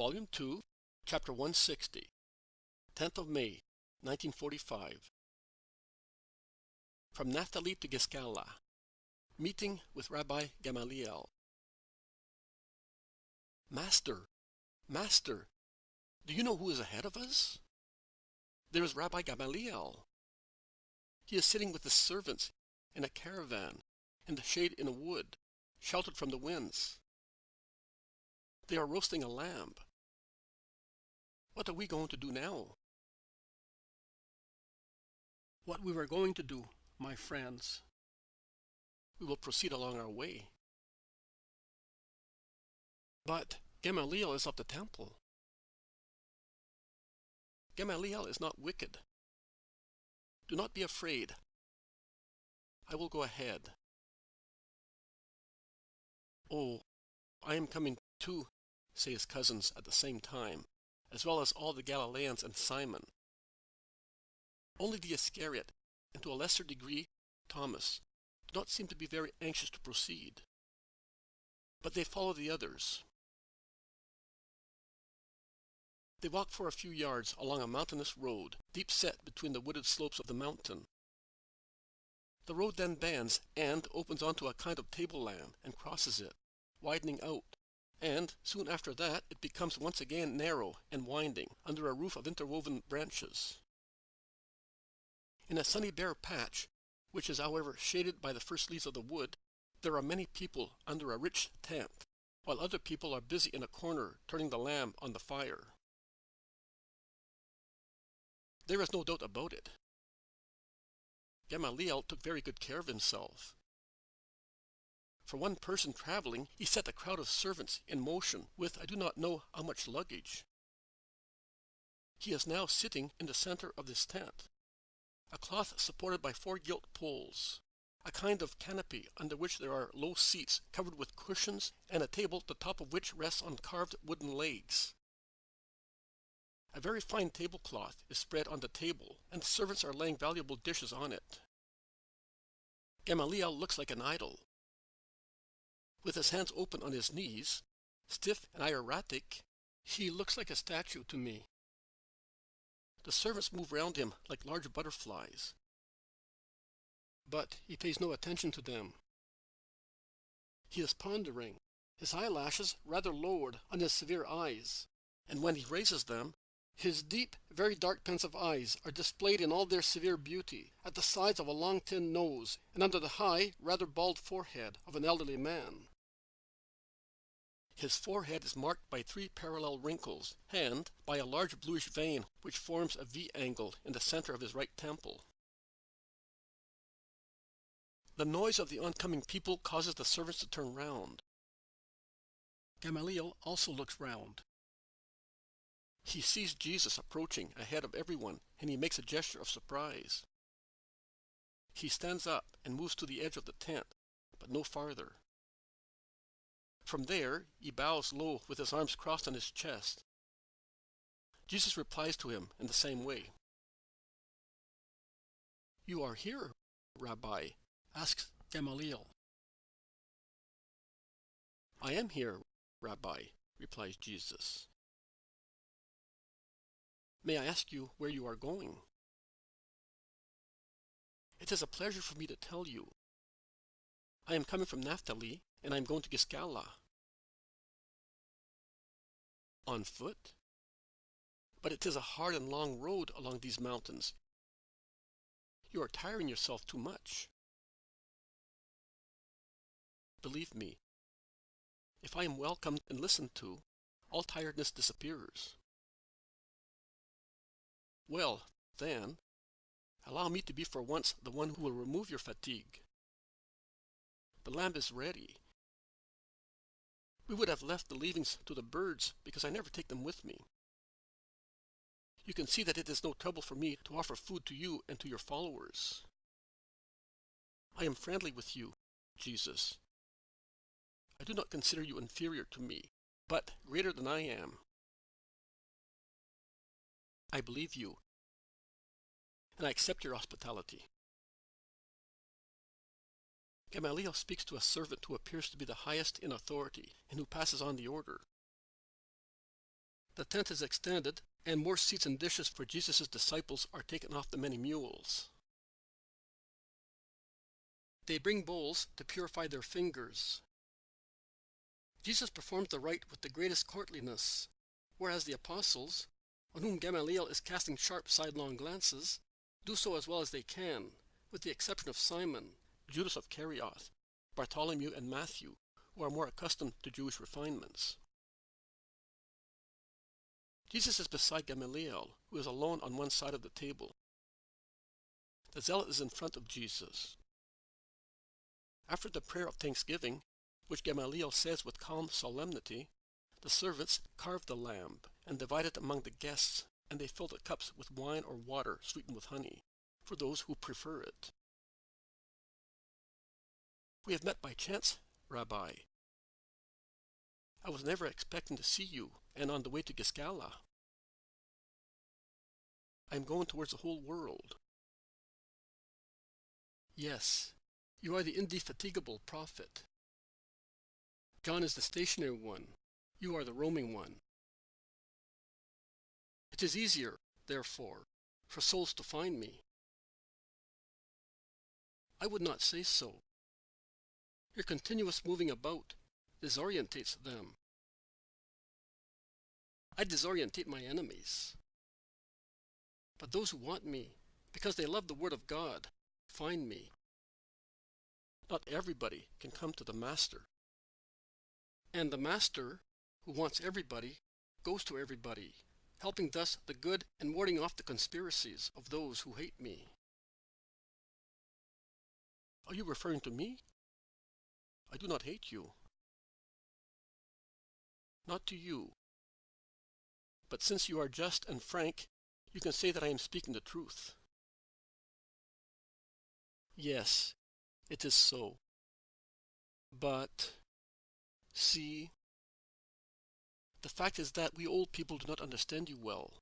Volume 2, Chapter 160, 10th of May, 1945. From Naphtali to Giscala. Meeting with Rabbi Gamaliel. Master, Master, do you know who is ahead of us? There is Rabbi Gamaliel. He is sitting with his servants in a caravan, in the shade in a wood, sheltered from the winds. They are roasting a lamb. What are we going to do now? What we were going to do, my friends. We will proceed along our way. But Gamaliel is of the temple. Gamaliel is not wicked. Do not be afraid. I will go ahead. Oh, I am coming too, say his cousins at the same time, as well as all the Galileans and Simon. Only the Iscariot, and to a lesser degree Thomas, do not seem to be very anxious to proceed. But they follow the others. They walk for a few yards along a mountainous road, deep set between the wooded slopes of the mountain. The road then bends and opens onto a kind of tableland and crosses it, widening out, and soon after that it becomes once again narrow and winding under a roof of interwoven branches. In a sunny bare patch, which is however shaded by the first leaves of the wood, there are many people under a rich tent, while other people are busy in a corner turning the lamb on the fire. There is no doubt about it. Gamaliel took very good care of himself. For one person traveling, he set a crowd of servants in motion with I do not know how much luggage. He is now sitting in the center of this tent, a cloth supported by 4 gilt poles, a kind of canopy under which there are low seats covered with cushions and a table the top of which rests on carved wooden legs. A very fine tablecloth is spread on the table, and the servants are laying valuable dishes on it. Gamaliel looks like an idol. With his hands open on his knees, stiff and hieratic, he looks like a statue to me. The servants move round him like large butterflies. But he pays no attention to them. He is pondering, his eyelashes rather lowered on his severe eyes, and when he raises them, his deep, very dark pensive eyes are displayed in all their severe beauty, at the sides of a long thin nose, and under the high, rather bald forehead of an elderly man. His forehead is marked by 3 parallel wrinkles, and by a large bluish vein which forms a V-angle in the center of his right temple. The noise of the oncoming people causes the servants to turn round. Gamaliel also looks round. He sees Jesus approaching ahead of everyone, and he makes a gesture of surprise. He stands up and moves to the edge of the tent, but no farther. From there, he bows low with his arms crossed on his chest. Jesus replies to him in the same way. "You are here, Rabbi?" asks Gamaliel. "I am here, Rabbi," replies Jesus. "May I ask you where you are going?" "It is a pleasure for me to tell you. I am coming from Naphtali, and I am going to Giscala." "On foot? But it is a hard and long road along these mountains. You are tiring yourself too much." "Believe me, if I am welcomed and listened to, all tiredness disappears." "Well, then, allow me to be for once the one who will remove your fatigue. The lamb is ready. We would have left the leavings to the birds because I never take them with me. You can see that it is no trouble for me to offer food to you and to your followers. I am friendly with you, Jesus. I do not consider you inferior to me, but greater than I am. I believe you, and I accept your hospitality." Gamaliel speaks to a servant who appears to be the highest in authority and who passes on the order. The tent is extended, and more seats and dishes for Jesus' disciples are taken off the many mules. They bring bowls to purify their fingers. Jesus performs the rite with the greatest courtliness, whereas the apostles, on whom Gamaliel is casting sharp sidelong glances, do so as well as they can, with the exception of Simon, Judas of Kerioth, Bartholomew, and Matthew, who are more accustomed to Jewish refinements. Jesus is beside Gamaliel, who is alone on one side of the table. The zealot is in front of Jesus. After the prayer of thanksgiving, which Gamaliel says with calm solemnity, the servants carve the lamb and divide it among the guests, and they fill the cups with wine or water sweetened with honey, for those who prefer it. We have met by chance, Rabbi. I was never expecting to see you, and on the way to Giscala. I am going towards the whole world. Yes, you are the indefatigable prophet. John is the stationary one. You are the roaming one. It is easier, therefore, for souls to find me. I would not say so. Your continuous moving about disorientates them. I disorientate my enemies. But those who want me, because they love the Word of God, find me. Not everybody can come to the Master. And the Master, who wants everybody, goes to everybody, helping thus the good and warding off the conspiracies of those who hate me. Are you referring to me? I do not hate you. Not to you. But since you are just and frank, you can say that I am speaking the truth. Yes, it is so. But, see, the fact is that we old people do not understand you well.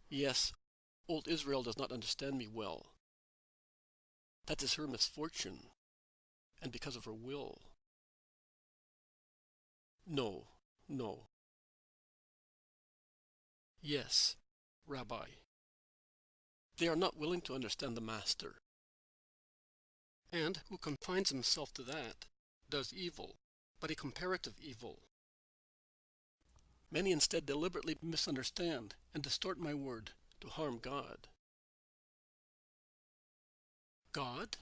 Yes, old Israel does not understand me well. That is her misfortune, and because of her will. No, no. Yes, Rabbi. They are not willing to understand the Master. And who confines himself to that does evil, but a comparative evil. Many instead deliberately misunderstand and distort my word to harm God. God?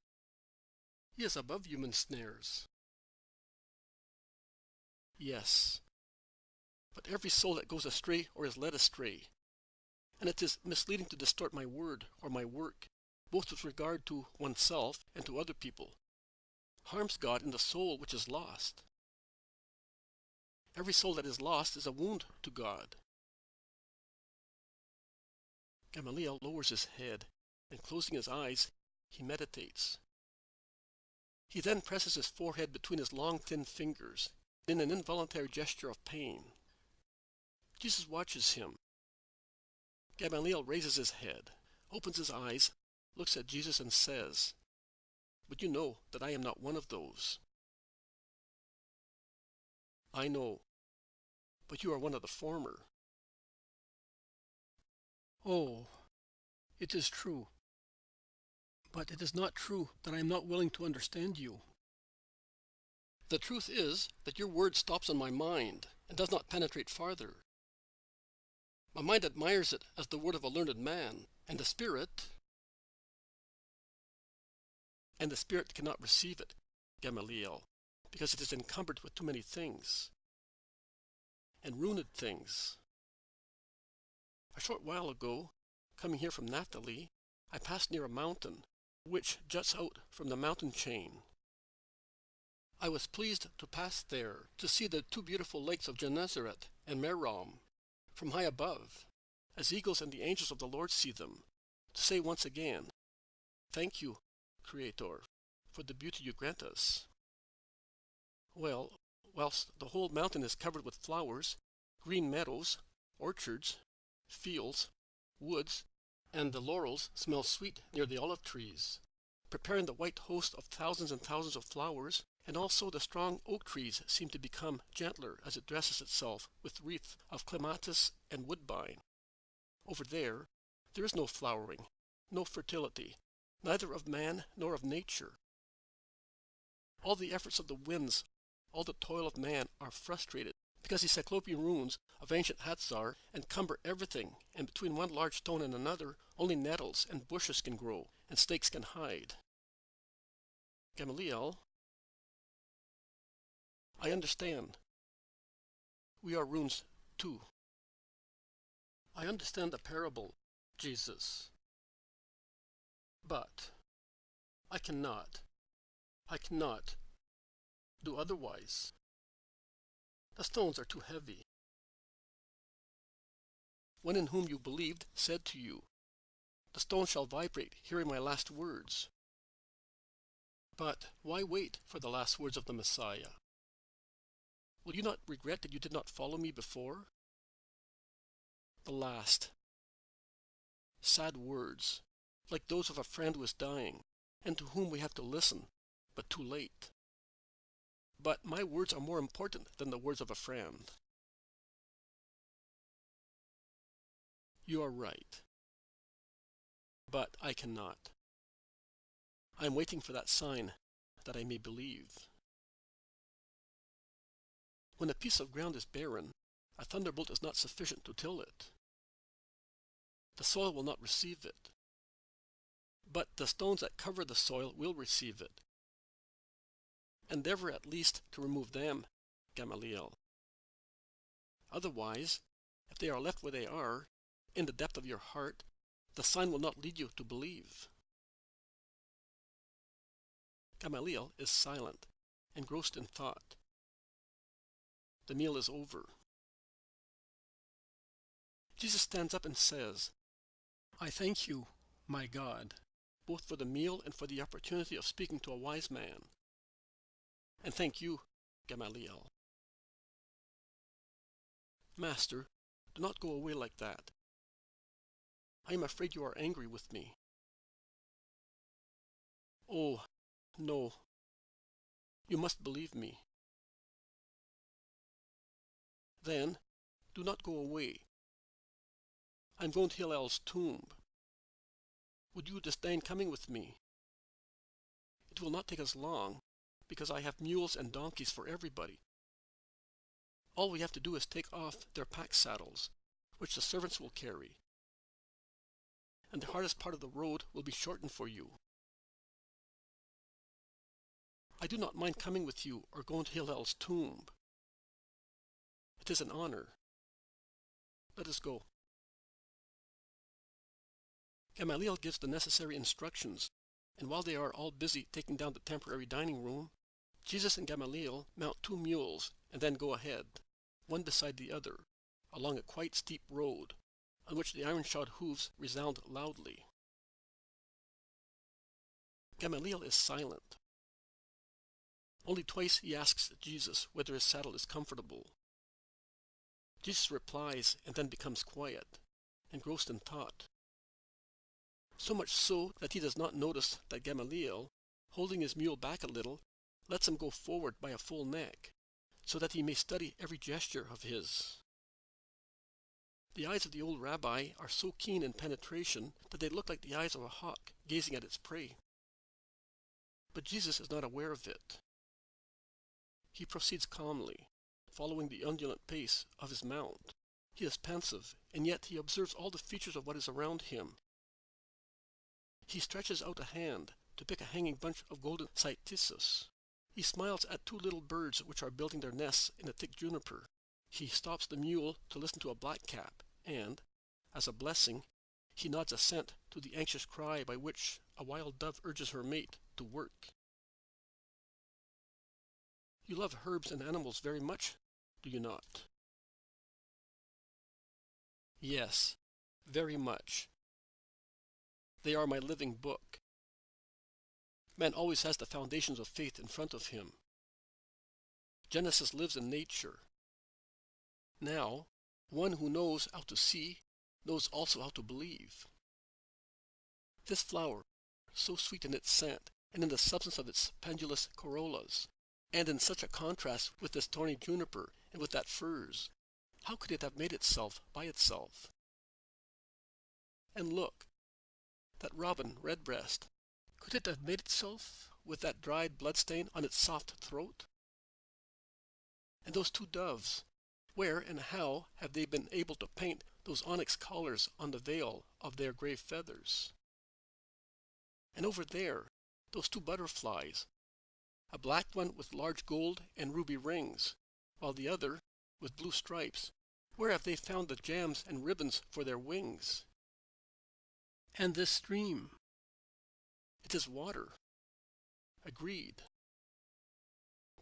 He is above human snares. Yes. But every soul that goes astray or is led astray, and it is misleading to distort my word or my work, both with regard to oneself and to other people, harms God in the soul which is lost. Every soul that is lost is a wound to God. Gamaliel lowers his head, and closing his eyes, he meditates. He then presses his forehead between his long, thin fingers, in an involuntary gesture of pain. Jesus watches him. Gamaliel raises his head, opens his eyes, looks at Jesus and says, "But you know that I am not one of those." "I know, but you are one of the former." "Oh, it is true. But it is not true that I am not willing to understand you. The truth is that your word stops on my mind and does not penetrate farther. My mind admires it as the word of a learned man, and the spirit cannot receive it, Gamaliel, because it is encumbered with too many things, and ruined things. A short while ago, coming here from Naphtali, I passed near a mountain, which juts out from the mountain chain. I was pleased to pass there, to see the two beautiful lakes of Gennesaret and Merom, from high above, as eagles and the angels of the Lord see them, to say once again, "Thank you, Creator, for the beauty you grant us." Well, whilst the whole mountain is covered with flowers, green meadows, orchards, fields, woods, and the laurels smell sweet near the olive trees, preparing the white host of thousands and thousands of flowers, and also the strong oak trees seem to become gentler as it dresses itself with wreaths of clematis and woodbine. Over there is no flowering, no fertility, neither of man nor of nature. All the efforts of the winds, all the toil of man are frustrated, because the cyclopean ruins of ancient Hatzar encumber everything, and between one large stone and another only nettles and bushes can grow, and snakes can hide. Gamaliel, I understand. We are runes too. I understand the parable, Jesus. But I cannot do otherwise. The stones are too heavy. One in whom you believed said to you, "The stone shall vibrate, hearing my last words." But why wait for the last words of the Messiah? Will you not regret that you did not follow me before? The last, sad words, like those of a friend who is dying, and to whom we have to listen, but too late. But my words are more important than the words of a friend. You are right. But I cannot. I am waiting for that sign that I may believe. When a piece of ground is barren, a thunderbolt is not sufficient to till it. The soil will not receive it. But the stones that cover the soil will receive it. Endeavor at least to remove them, Gamaliel. Otherwise, if they are left where they are, in the depth of your heart, the sign will not lead you to believe. Gamaliel is silent, engrossed in thought. The meal is over. Jesus stands up and says, "I thank you, my God, both for the meal and for the opportunity of speaking to a wise man. And thank you, Gamaliel." Master, do not go away like that. I am afraid you are angry with me. Oh, no. You must believe me. Then, do not go away. I am going to Hillel's tomb. Would you disdain coming with me? It will not take us long, because I have mules and donkeys for everybody. All we have to do is take off their pack saddles, which the servants will carry. And the hardest part of the road will be shortened for you. I do not mind coming with you or going to Hillel's tomb. It is an honor. Let us go. Gamaliel gives the necessary instructions, and while they are all busy taking down the temporary dining room, Jesus and Gamaliel mount 2 mules and then go ahead, one beside the other, along a quite steep road, on which the iron-shod hoofs resound loudly. Gamaliel is silent. Only twice he asks Jesus whether his saddle is comfortable. Jesus replies and then becomes quiet, engrossed in thought. So much so that he does not notice that Gamaliel, holding his mule back a little, lets him go forward by a full neck, so that he may study every gesture of his. The eyes of the old rabbi are so keen in penetration that they look like the eyes of a hawk gazing at its prey. But Jesus is not aware of it. He proceeds calmly, following the undulant pace of his mount. He is pensive, and yet he observes all the features of what is around him. He stretches out a hand to pick a hanging bunch of golden cytisus. He smiles at 2 little birds which are building their nests in a thick juniper. He stops the mule to listen to a blackcap, and, as a blessing, he nods assent to the anxious cry by which a wild dove urges her mate to work. You love herbs and animals very much, do you not? Yes, very much. They are my living book. Man always has the foundations of faith in front of him. Genesis lives in nature. Now, one who knows how to see knows also how to believe. This flower, so sweet in its scent, and in the substance of its pendulous corollas, and in such a contrast with this thorny juniper and with that furze? How could it have made itself by itself? And look, that robin redbreast, could it have made itself with that dried bloodstain on its soft throat? And those two doves, where and how have they been able to paint those onyx collars on the veil of their gray feathers? And over there, those two butterflies, a black one with large gold and ruby rings, while the other with blue stripes, where have they found the jams and ribbons for their wings? And this stream, it is water. Agreed.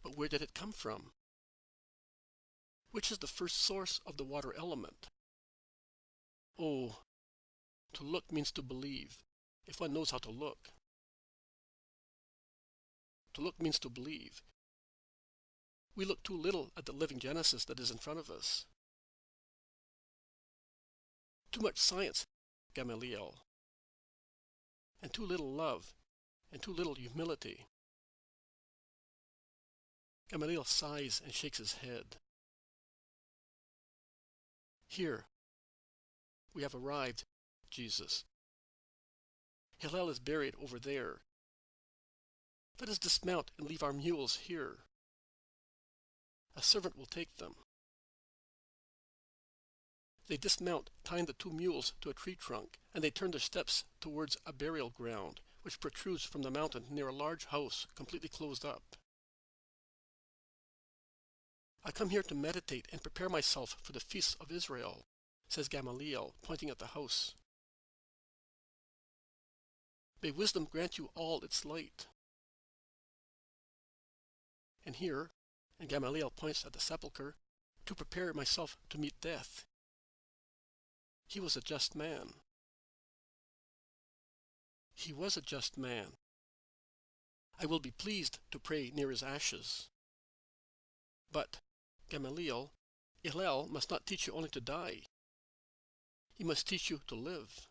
But where did it come from? Which is the first source of the water element? Oh, to look means to believe, if one knows how to look. To look means to believe. We look too little at the living Genesis that is in front of us. Too much science, Gamaliel, and too little love, and too little humility. Gamaliel sighs and shakes his head. Here, we have arrived, Jesus. Hillel is buried over there. Let us dismount and leave our mules here. A servant will take them. They dismount, tying the two mules to a tree trunk, and they turn their steps towards a burial ground, which protrudes from the mountain near a large house completely closed up. I come here to meditate and prepare myself for the feasts of Israel, says Gamaliel, pointing at the house. May wisdom grant you all its light. And here, and Gamaliel points at the sepulchre, to prepare myself to meet death. He was a just man. He was a just man. I will be pleased to pray near his ashes. But, Gamaliel, Hillel must not teach you only to die. He must teach you to live.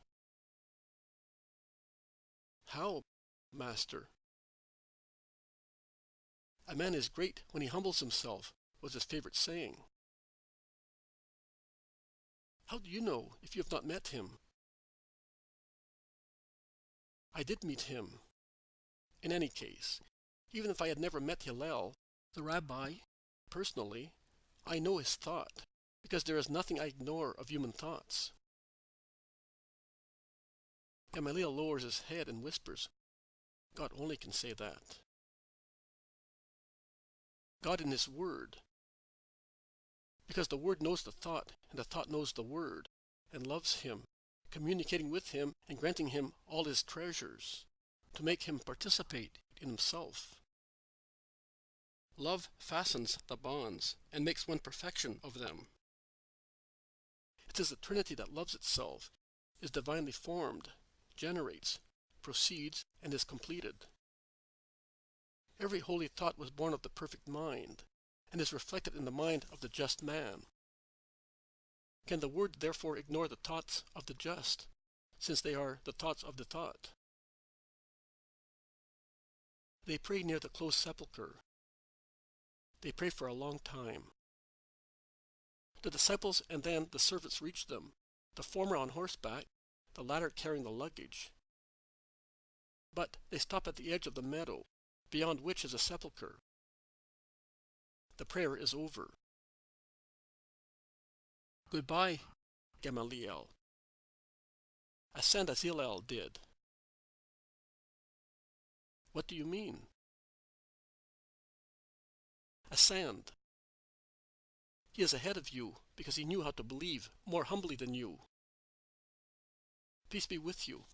How, Master? A man is great when he humbles himself, was his favorite saying. How do you know if you have not met him? I did meet him. In any case, even if I had never met Hillel, the Rabbi, personally, I know his thought, because there is nothing I ignore of human thoughts. Gamaliel lowers his head and whispers, God only can say that. God in his word, because the word knows the thought, and the thought knows the word, and loves him, communicating with him and granting him all his treasures, to make him participate in himself. Love fastens the bonds and makes one perfection of them. It is the Trinity that loves itself, is divinely formed, generates, proceeds, and is completed. Every holy thought was born of the perfect mind, and is reflected in the mind of the just man. Can the word therefore ignore the thoughts of the just, since they are the thoughts of the thought? They pray near the closed sepulchre. They pray for a long time. The disciples and then the servants reach them, the former on horseback, the latter carrying the luggage. But they stop at the edge of the meadow, beyond which is a sepulchre. The prayer is over. Goodbye, Gamaliel. Ascend as Hillel did. What do you mean? Ascend. He is ahead of you because he knew how to believe more humbly than you. Peace be with you.